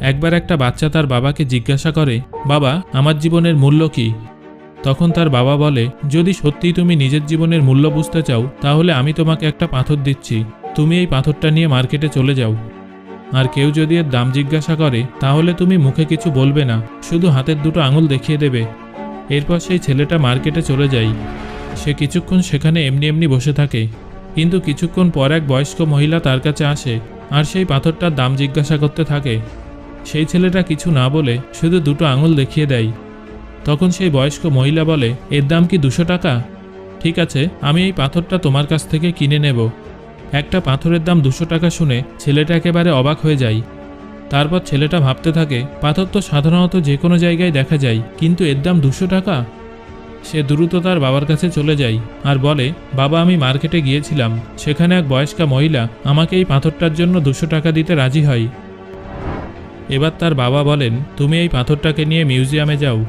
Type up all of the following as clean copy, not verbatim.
একবার একটা বাচ্চা তার বাবাকে জিজ্ঞাসা করে, বাবা, আমার জীবনের মূল্য কি? তখন তার বাবা বলে, যদি সত্যিই তুমি নিজের জীবনের মূল্য বুঝতে চাও তাহলে আমি তোমাকে একটা পাথর দিচ্ছি, তুমি এই পাথরটা নিয়ে মার্কেটে চলে যাও। আর কেউ যদি এর দাম জিজ্ঞাসা করে তাহলে তুমি মুখে কিছু বলবে না, শুধু হাতের দুটো আঙুল দেখিয়ে দেবে। এরপর সেই ছেলেটা মার্কেটে চলে যায়। সে কিছুক্ষণ সেখানে এমনি এমনি বসে থাকে, কিন্তু কিছুক্ষণ পর এক বয়স্ক মহিলা তার কাছে আসে আর সেই পাথরটার দাম জিজ্ঞাসা করতে থাকে। সেই ছেলেটা কিছু না বলে শুধু দুটো আঙুল দেখিয়ে দেয়। তখন সেই বয়স্ক মহিলা বলে, এর দাম কি 200 টাকা? ঠিক আছে, আমি এই পাথরটা তোমার কাছ থেকে কিনে নেব। একটা পাথরের দাম 200 টাকা শুনে ছেলেটা একেবারে অবাক হয়ে যায়। তারপর ছেলেটা ভাবতে থাকে, পাথর তো সাধারণত যে কোনো জায়গায় দেখা যায়, কিন্তু এর দাম 200 টাকা। সে দ্রুত তার বাবার কাছে চলে যায় আর বলে, বাবা, আমি মার্কেটে গিয়েছিলাম, সেখানে এক বয়স্কা মহিলা আমাকে এই পাথরটার জন্য 200 টাকা দিতে রাজি হয়। এবার তার বাবা বলেন, তুমি এই পাথরটাকে নিয়ে মিউজিয়ামে যাও,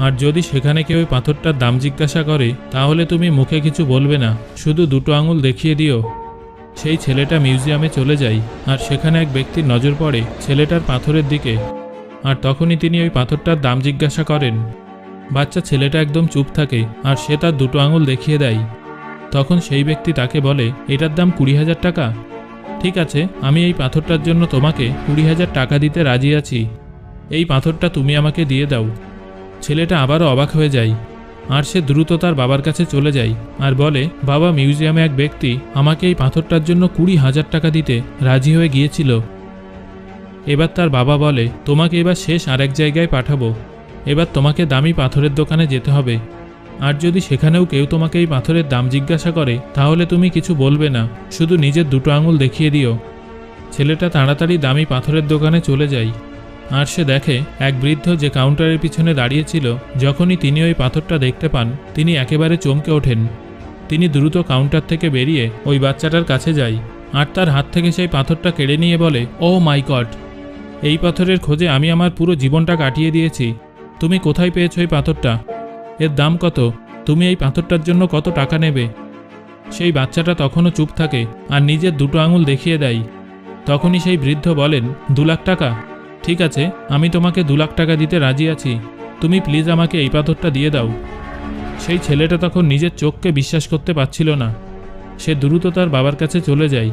আর যদি সেখানে কেউ এই পাথরটার দাম জিজ্ঞাসা করে তাহলে তুমি মুখে কিছু বলবে না, শুধু দুটো আঙুল দেখিয়ে দিও। সেই ছেলেটা মিউজিয়ামে চলে যায় আর সেখানে এক ব্যক্তির নজর পড়ে ছেলেটার পাথরের দিকে, আর তখনই তিনি ওই পাথরটার দাম জিজ্ঞাসা করেন। বাচ্চা ছেলেটা একদম চুপ থাকে আর সে তার দুটো আঙুল দেখিয়ে দেয়। তখন সেই ব্যক্তি তাকে বলে, এটার দাম 20,000 টাকা। ঠিক আছে, আমি এই পাথরটার জন্য তোমাকে 20,000 টাকা দিতে রাজি আছি, এই পাথরটা তুমি আমাকে দিয়ে দাও। ছেলেটা আবারও অবাক হয়ে যায় আর সে দ্রুত তার বাবার কাছে চলে যায় আর বলে, বাবা, মিউজিয়ামে এক ব্যক্তি আমাকে এই পাথরটার জন্য 20,000 টাকা দিতে রাজি হয়ে গিয়েছিল। এবার তার বাবা বলে, তোমাকে এবার শেষ আরেক জায়গায় পাঠাবো, এবার তোমাকে দামি পাথরের দোকানে যেতে হবে, আর যদি সেখানেও কেউ তোমাকে এই পাথরের দাম জিজ্ঞাসা করে তাহলে তুমি কিছু বলবে না, শুধু নিজের দুটো আঙুল দেখিয়ে দিও। ছেলেটা তাড়াতাড়ি দামি পাথরের দোকানে চলে যায় আর সে দেখে এক বৃদ্ধ যে কাউন্টারের পিছনে দাঁড়িয়েছিল। যখনই তিনি ওই পাথরটা দেখতে পান তিনি একেবারে চমকে ওঠেন। তিনি দ্রুত কাউন্টার থেকে বেরিয়ে ওই বাচ্চাটার কাছে যায় আর তার হাত থেকে সেই পাথরটা কেড়ে নিয়ে বলে, ও মাই গড, এই পাথরের খোঁজে আমি আমার পুরো জীবনটা কাটিয়ে দিয়েছি, তুমি কোথায় পেয়েছো এই পাথরটা? এর দাম কত? তুমি এই পাথরটার জন্য কত টাকা নেবে? সেই বাচ্চাটা তখনও চুপ থাকে আর নিজের দুটো আঙুল দেখিয়ে দেয়। তখনই সেই বৃদ্ধ বলেন, 2 লাখ টাকা? ঠিক আছে, আমি তোমাকে 2 লাখ টাকা দিতে রাজি আছি, তুমি প্লিজ আমাকে এই পাথরটা দিয়ে দাও। সেই ছেলেটা তখন নিজের চোখকে বিশ্বাস করতে পারছিল না। সে দ্রুত তার বাবার কাছে চলে যায়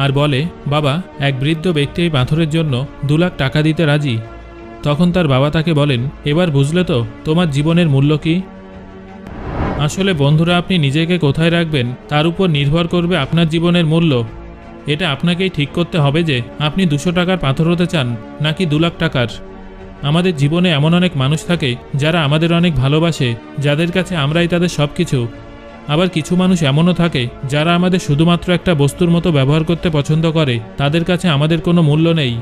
আর বলে, বাবা, এক বৃদ্ধ ব্যক্তি এই পাথরের জন্য 2 লাখ টাকা দিতে রাজি। তখন তার বাবা তাকে বলেন, এবার বুঝলে তো তোমার জীবনের মূল্য কি? আসলে বন্ধুরা, আপনি নিজেকে কোথায় রাখবেন তার উপর নির্ভর করবে আপনার জীবনের মূল্য। এটা আপনাকেই ঠিক করতে হবে যে আপনি 200 টাকার পাথর হতে চান নাকি 2 লাখ টাকার। আমাদের জীবনে এমন অনেক মানুষ থাকে যারা আমাদের অনেক ভালোবাসে, যাদের কাছে আমরাই তাদের সব কিছু। আবার কিছু মানুষ এমনও থাকে যারা আমাদের শুধুমাত্র একটা বস্তুর মতো ব্যবহার করতে পছন্দ করে, তাদের কাছে আমাদের কোনো মূল্য নেই।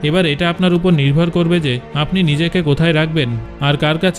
এবার এটা আপনার উপর নির্ভর করবে যে আপনি নিজেকে কোথায় রাখবেন আর কার কাছে